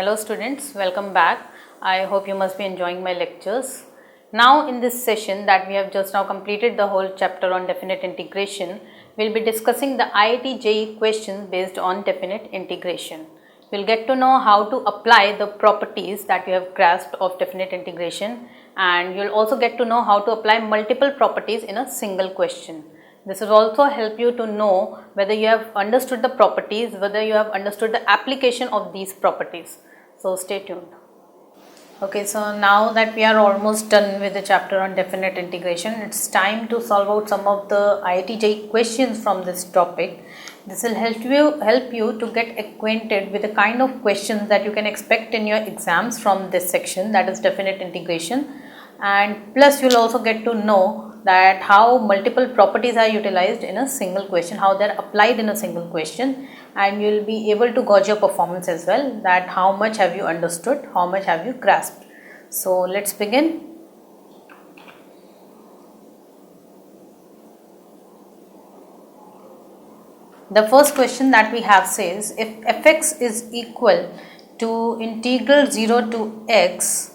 Hello students, welcome back. I hope you must be enjoying my lectures. Now in this session that we have just now completed the whole chapter on definite integration, we will be discussing the IIT JEE questions based on definite integration. We will get to know how to apply the properties that you have grasped of definite integration, and you will also get to know how to apply multiple properties in a single question. This will also help you to know whether you have understood the properties, whether you have understood the application of these properties. So stay tuned. Okay, so now that we are almost done with the chapter on definite integration, it's time to solve out some of the IIT JEE questions from this topic. This will help you to get acquainted with the kind of questions that you can expect in your exams from this section, that is definite integration, and plus you will also get to know that how multiple properties are utilized in a single question, how they are applied in a single question, and you will be able to gauge your performance as well, that how much have you understood, how much have you grasped. So let's begin. The first question that we have says, if fx is equal to integral 0 to x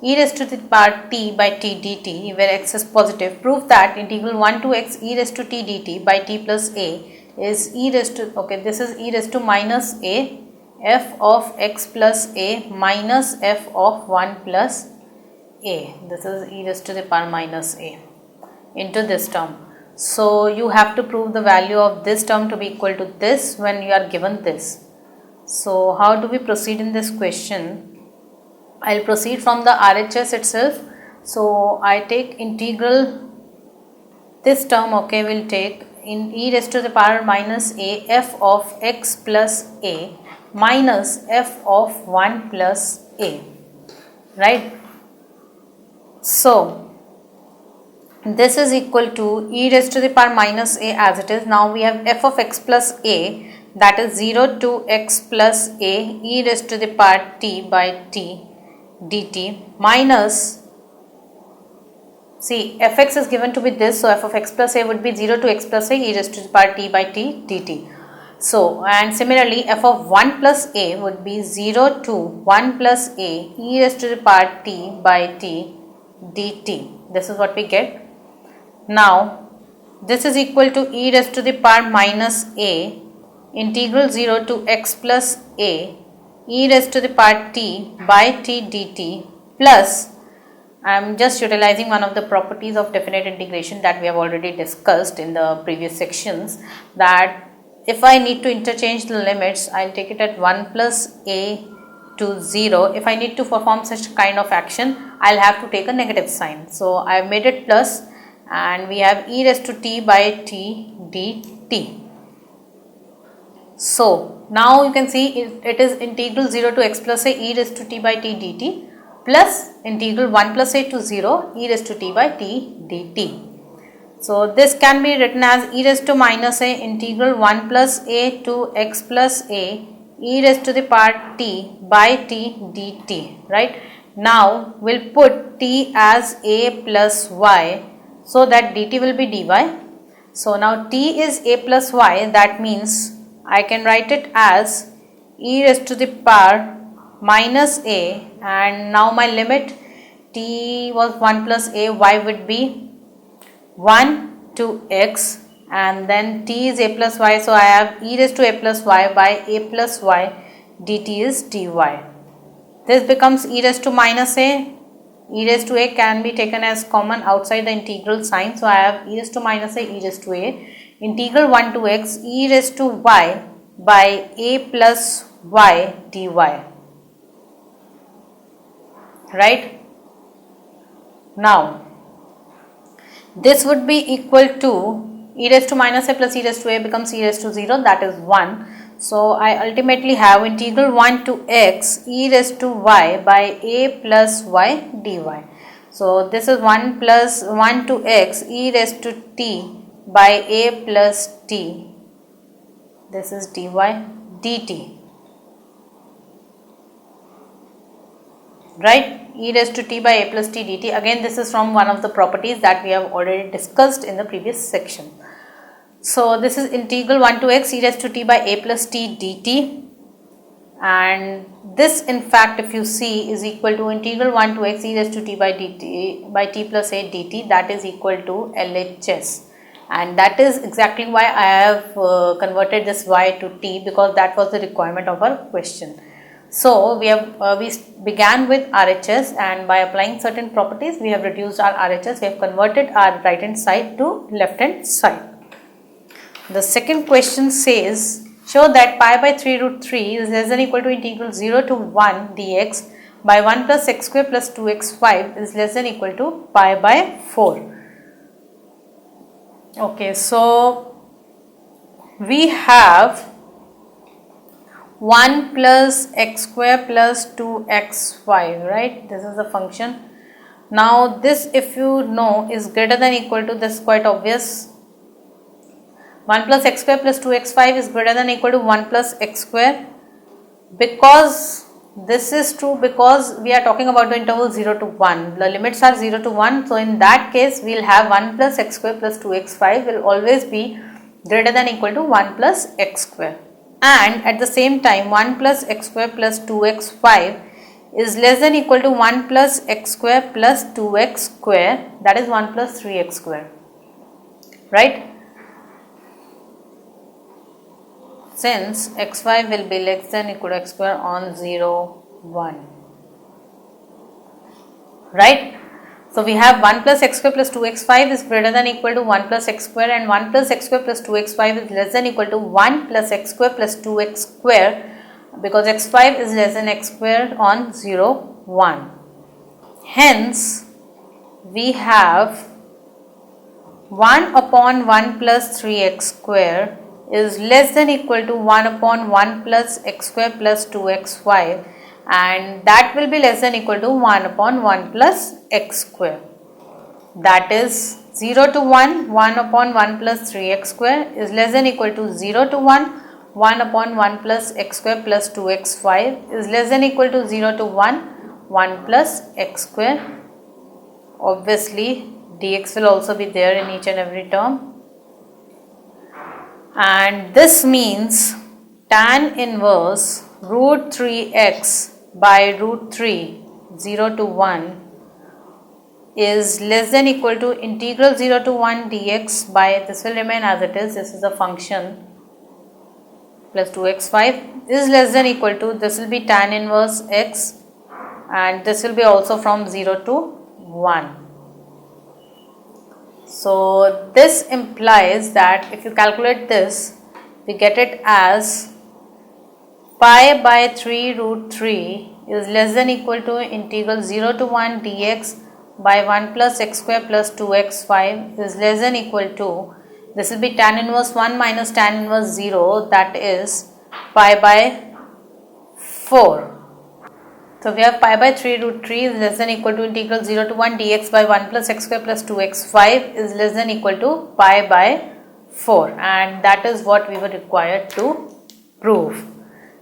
e raised to the power t by t dt, where x is positive, prove that integral 1 to x e raised to t dt by t plus a is e raised to, okay, this is e raised to minus a f of x plus a minus f of 1 plus a. This is e raised to the power minus a into this term. So you have to prove the value of this term to be equal to this when you are given this. So how do we proceed in this question? I will proceed from the RHS itself. So I take integral, this term, okay, will take in e raised to the power minus a f of x plus a minus f of 1 plus a, right. So this is equal to e raised to the power minus a as it is. Now we have f of x plus a, that is 0 to x plus a e raised to the power t by t dt minus, see, fx is given to be this, so f of x plus a would be 0 to x plus a e raised to the power t by t dt. So, and similarly f of 1 plus a would be 0 to 1 plus a e raised to the power t by t dt. This is what we get. Now, this is equal to e raised to the power minus a integral 0 to x plus a e raised to the power t by t dt plus, I am just utilizing one of the properties of definite integration that we have already discussed in the previous sections, that if I need to interchange the limits, I will take it at 1 plus a to 0. If I need to perform such kind of action, I will have to take a negative sign. So I have made it plus, and we have e raised to t by t dt. So now you can see it is integral 0 to x plus a e raised to t by t dt plus integral 1 plus a to 0 e raised to t by t dt. So this can be written as e raised to minus a integral 1 plus a to x plus a e raised to the power t by t dt, right. Now we will put t as a plus y, so that dt will be dy. So now t is a plus y, that means I can write it as e raised to the power minus a, and now my limit t was 1 plus a, y would be 1 to x, and then t is a plus y, so I have e raised to a plus y by a plus y dt is dy. This becomes e raised to minus a, e raised to a can be taken as common outside the integral sign, so I have e raised to minus a, e raised to a, integral 1 to x e raised to y by a plus y dy, right. Now this would be equal to e raised to minus a plus e raised to a becomes e raised to 0, that is 1. So I ultimately have integral 1 to x e raised to y by a plus y dy. So this is 1 plus 1 to x e raised to t by a plus t, this is dy dt, right, e raised to t by a plus t dt. Again, this is from one of the properties that we have already discussed in the previous section. So this is integral 1 to x e raised to t by a plus t dt and this in fact if you see is equal to integral 1 to x e raised to t by dt by t plus a dt, that is equal to LHS, and that is exactly why I have converted this y to t, because that was the requirement of our question. So we began with RHS, and by applying certain properties we have reduced our RHS, we have converted our right hand side to left hand side. The second question says, show that pi by 3 root 3 is less than equal to integral 0 to 1 dx by 1 plus x square plus 2x5 is less than equal to pi by 4. Okay, so we have 1 plus x square plus 2x5, right? This is the function. Now this, if you know, is greater than equal to, this quite obvious. 1 plus x square plus 2x5 is greater than equal to 1 plus x square, because this is true because we are talking about the interval 0 to 1. The limits are 0 to 1. So in that case we will have 1 plus x square plus 2x5 will always be greater than equal to 1 plus x square. And at the same time 1 plus x square plus 2x5 is less than equal to 1 plus x square plus 2x square, that is 1 plus 3x square, right? Since x5 will be less than equal to x square on 0, 1, right? So we have 1 plus x square plus 2x5 is greater than equal to 1 plus x square, and 1 plus x square plus 2x5 is less than equal to 1 plus x square plus 2x square, because x5 is less than x square on 0, 1. Hence we have 1 upon 1 plus 3x square is less than equal to 1 upon 1 plus x square plus 2x5, and that will be less than equal to 1 upon 1 plus x square. That is 0 to 1, 1 upon 1 plus 3x square is less than equal to 0 to 1, 1 upon 1 plus x square plus 2x5 is less than equal to 0 to 1, 1 plus x square. Obviously dx will also be there in each and every term. And this means tan inverse root 3x by root 3 0 to 1 is less than equal to integral 0 to 1 dx by, this will remain as it is, this is a function, plus 2x5 is less than equal to, this will be tan inverse x, and this will be also from 0 to 1. So this implies that if you calculate this, we get it as pi by 3 root 3 is less than equal to integral 0 to 1 dx by 1 plus x square plus 2x5 is less than equal to, this will be tan inverse 1 minus tan inverse 0, that is pi by 4. So we have pi by 3 root 3 is less than equal to integral 0 to 1 dx by 1 plus x square plus 2x5 is less than equal to pi by 4, and that is what we were required to prove.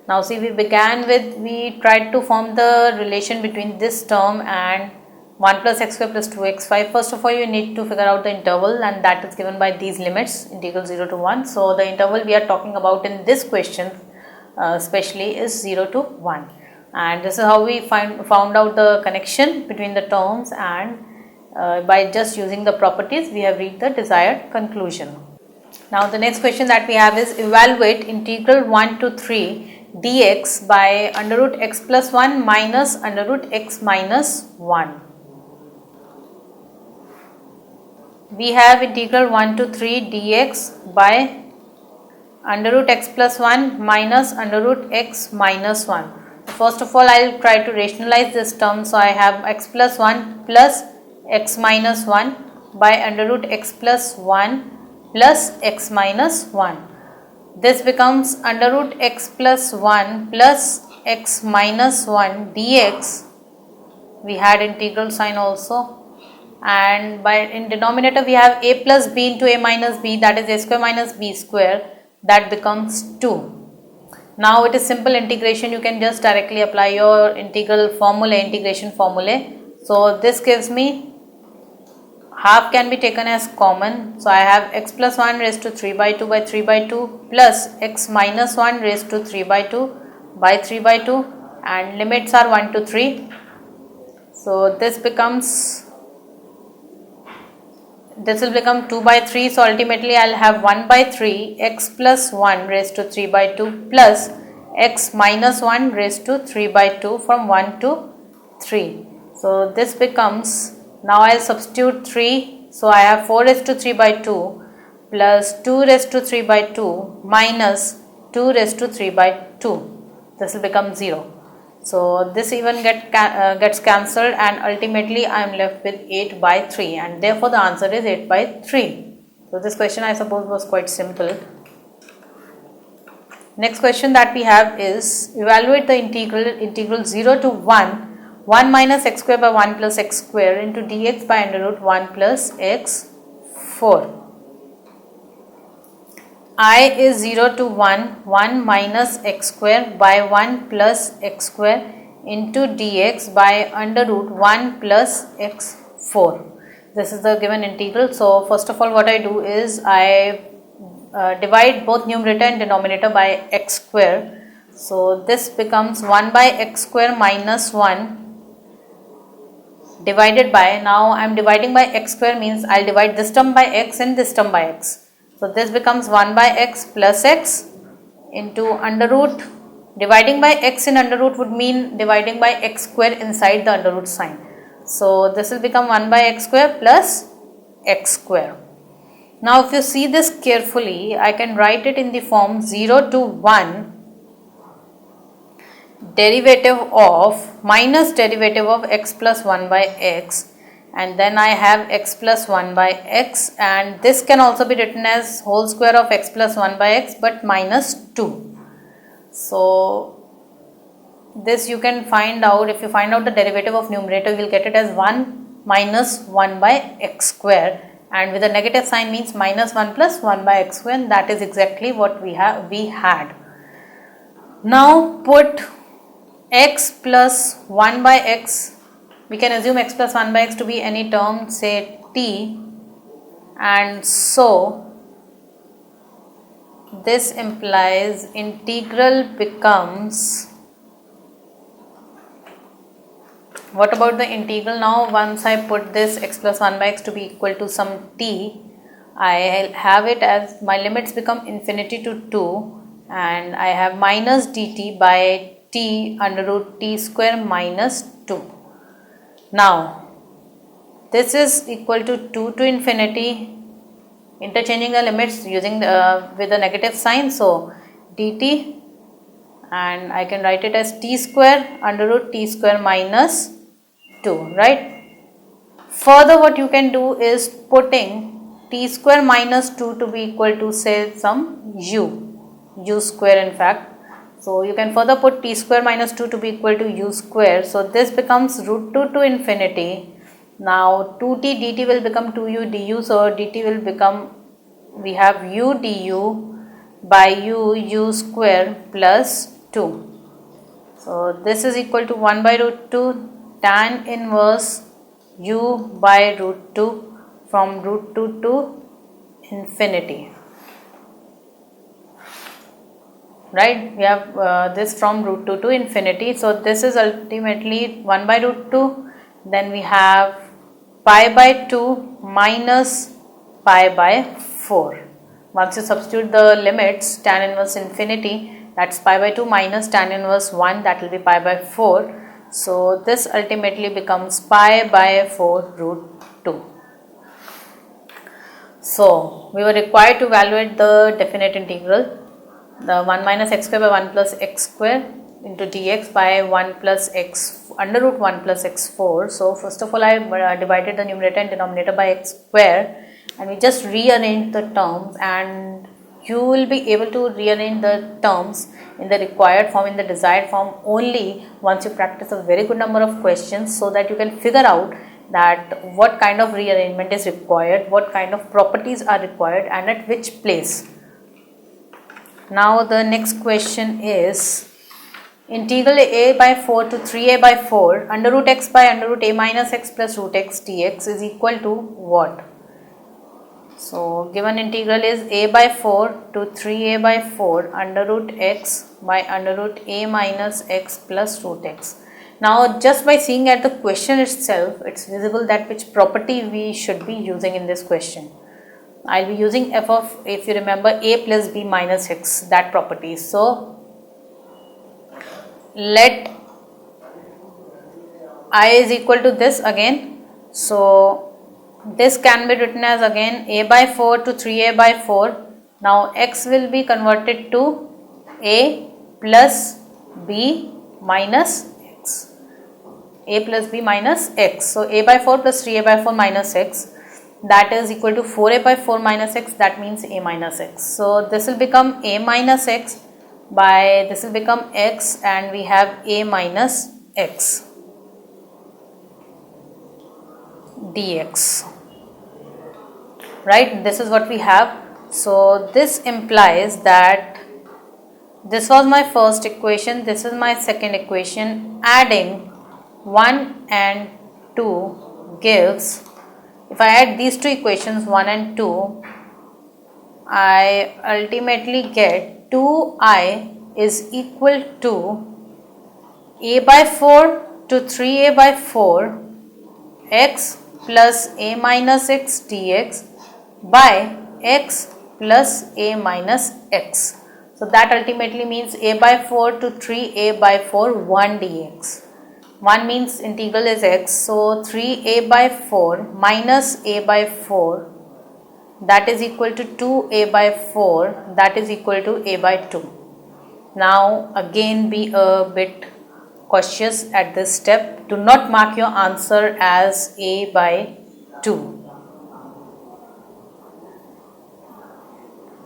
Now see, we tried to form the relation between this term and 1 plus x square plus 2x5. First of all, you need to figure out the interval, and that is given by these limits, integral 0 to 1. So the interval we are talking about in this question especially is 0 to 1. And this is how we found out the connection between the terms, and by just using the properties we have reached the desired conclusion. Now the next question that we have is, evaluate integral 1 to 3 dx by under root x plus 1 minus under root x minus 1. We have integral 1 to 3 dx by under root x plus 1 minus under root x minus 1. First of all, I will try to rationalize this term. So I have x plus 1 plus x minus 1 by under root x plus 1 plus x minus 1. This becomes under root x plus 1 plus x minus 1 dx. We had integral sign also, and by in denominator we have a plus b into a minus b, that is a square minus b square, that becomes 2. Now it is simple integration, you can just directly apply your integration formulae. So this gives me, half can be taken as common. So I have x plus 1 raised to 3 by 2 by 3 by 2 plus x minus 1 raised to 3 by 2 by 3 by 2 and limits are 1 to 3. So this will become 2 by 3. So ultimately I'll have 1 by 3 x plus 1 raised to 3 by 2 plus x minus 1 raised to 3 by 2 from 1 to 3. So this becomes, now I'll substitute 3. So I have 4 raised to 3 by 2 plus 2 raised to 3 by 2 minus 2 raised to 3 by 2. This will become 0. So this even gets cancelled and ultimately I am left with 8 by 3 and therefore the answer is 8 by 3. So this question I suppose was quite simple. Next question that we have is evaluate the integral 0 to 1 minus x square by 1 plus x square into dx by under root 1 plus x 4. I is 0 to 1 minus x square by 1 plus x square into dx by under root 1 plus x 4. This is the given integral. So first of all what I do is I divide both numerator and denominator by x square. So this becomes 1 by x square minus 1 divided by, now I am dividing by x square means I will divide this term by x and this term by x. So this becomes 1 by x plus x into under root, dividing by x in under root would mean dividing by x square inside the under root sign. So this will become 1 by x square plus x square. Now if you see this carefully, I can write it in the form 0 to 1 derivative of minus derivative of x plus 1 by x. And then I have x plus 1 by x and this can also be written as whole square of x plus 1 by x but minus 2. So this you can find out, if you find out the derivative of numerator you will get it as 1 minus 1 by x square and with a negative sign means minus 1 plus 1 by x square and that is exactly what we had. Now put x plus 1 by x, we can assume x plus 1 by x to be any term, say t, and so this implies integral becomes, what about the integral now? Once I put this x plus 1 by x to be equal to some t, I have it as my limits become infinity to 2 and I have minus dt by t under root t square minus 2. Now this is equal to 2 to infinity, interchanging the limits using with the negative sign, so dt, and I can write it as t square under root t square minus 2, right? Further what you can do is putting t square minus 2 to be equal to say some u square in fact. So you can further put t square minus 2 to be equal to u square. So this becomes root 2 to infinity. Now 2t dt will become 2u du. So dt will become, we have u du by u square plus 2. So this is equal to 1 by root 2 tan inverse u by root 2 from root 2 to infinity. Right, we have this from root 2 to infinity. So this is ultimately 1 by root 2. Then we have pi by 2 minus pi by 4. Once you substitute the limits, tan inverse infinity, that's pi by 2 minus tan inverse 1, that will be pi by 4. So this ultimately becomes pi by 4 root 2. So we were required to evaluate the definite integral, the 1 minus x square by 1 plus x square into dx by 1 plus x under root 1 plus x4. So first of all I divided the numerator and denominator by x square and we just rearrange the terms, and you will be able to rearrange the terms in the required form, in the desired form only once you practice a very good number of questions, so that you can figure out that what kind of rearrangement is required, what kind of properties are required and at which place. Now the next question is integral a by 4 to 3a by 4 under root x by under root a minus x plus root x dx is equal to what? So given integral is a by 4 to 3a by 4 under root x by under root a minus x plus root x. Now just by seeing at the question itself, it's visible that which property we should be using in this question. I'll be using f of, if you remember, a plus b minus x, that property. So let I is equal to this again. So this can be written as again a by 4 to 3a by 4. Now x will be converted to a plus b minus x. A plus b minus x. So a by 4 plus 3a by 4 minus x, that is equal to 4a by 4 minus x, that means a minus x. So this will become a minus x by this will become x, and we have a minus x dx, right? This is what we have. So this implies that this was my first equation, this is my second equation. Adding 1 and 2 gives, if I add these two equations 1 and 2, I ultimately get 2i is equal to a by 4 to 3a by 4 x plus a minus x dx by x plus a minus x. So that ultimately means a by 4 to 3a by 4 1 dx. 1 means integral is x, so 3a by 4 minus a by 4, that is equal to 2a by 4, that is equal to a by 2. Now again be a bit cautious at this step. Do not mark your answer as a by 2,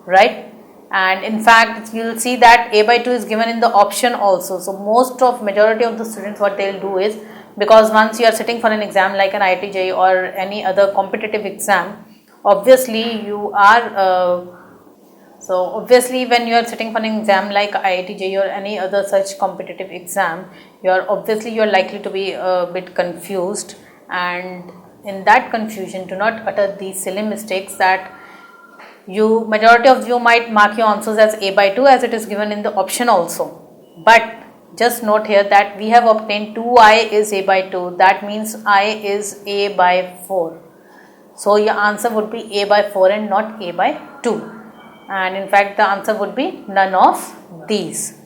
right? And in fact you will see that a by 2 is given in the option also. So most of majority of the students, what they will do is, because once you are sitting for an exam like an IIT JEE or any other competitive exam, obviously you are so obviously when you are sitting for an exam like IIT JEE or any other such competitive exam, you are likely to be a bit confused, and in that confusion do not utter these silly mistakes that majority of you might mark your answers as a by 2 as it is given in the option also. But just note here that we have obtained 2i is a by 2, that means I is a by 4. So your answer would be a by 4 and not a by 2, and in fact the answer would be none of these.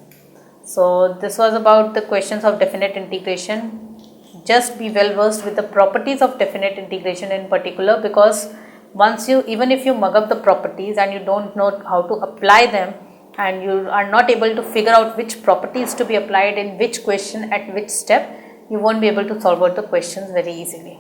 So this was about the questions of definite integration. Just be well versed with the properties of definite integration in particular, because once even if you mug up the properties and you don't know how to apply them, and you are not able to figure out which properties to be applied in which question at which step, you won't be able to solve out the questions very easily.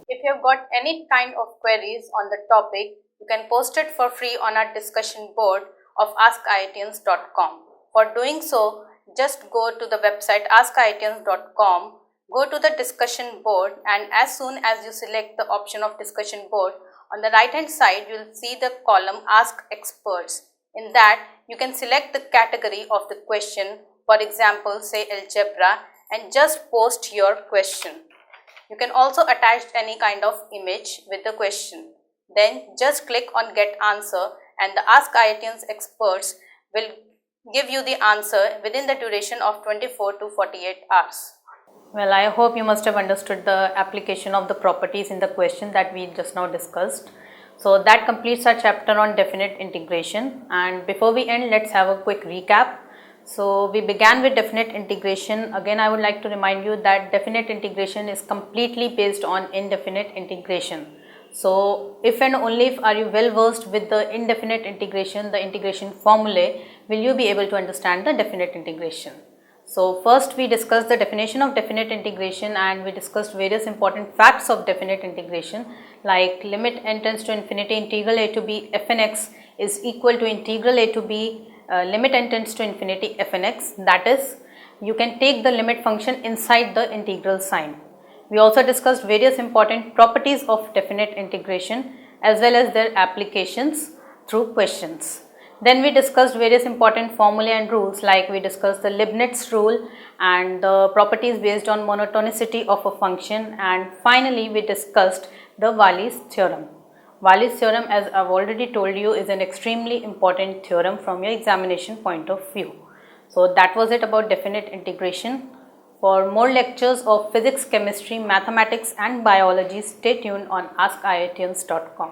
If you have got any kind of queries on the topic, you can post it for free on our discussion board of askiitians.com. For doing so, just go to the website askiitians.com, go to the discussion board, and as soon as you select the option of discussion board, on the right hand side you will see the column Ask Experts. In that you can select the category of the question, for example say algebra, and just post your question. You can also attach any kind of image with the question. Then just click on Get Answer, and the Ask IITians experts will give you the answer within the duration of 24 to 48 hours. Well, I hope you must have understood the application of the properties in the question that we just now discussed. So that completes our chapter on definite integration, and before we end, let's have a quick recap. So we began with definite integration. Again, I would like to remind you that definite integration is completely based on indefinite integration. So if and only if are you well versed with the indefinite integration, the integration formulae, will you be able to understand the definite integration. So first we discussed the definition of definite integration, and we discussed various important facts of definite integration, like limit n tends to infinity integral a to b f n x is equal to integral a to b limit n tends to infinity f n x, that is, you can take the limit function inside the integral sign. We also discussed various important properties of definite integration as well as their applications through questions. Then we discussed various important formulae and rules, like we discussed the Leibniz rule and the properties based on monotonicity of a function, and finally we discussed the Wallis theorem. Wallis theorem, as I've already told you, is an extremely important theorem from your examination point of view. So that was it about definite integration. For more lectures of physics, chemistry, mathematics and biology, stay tuned on AskIITians.com.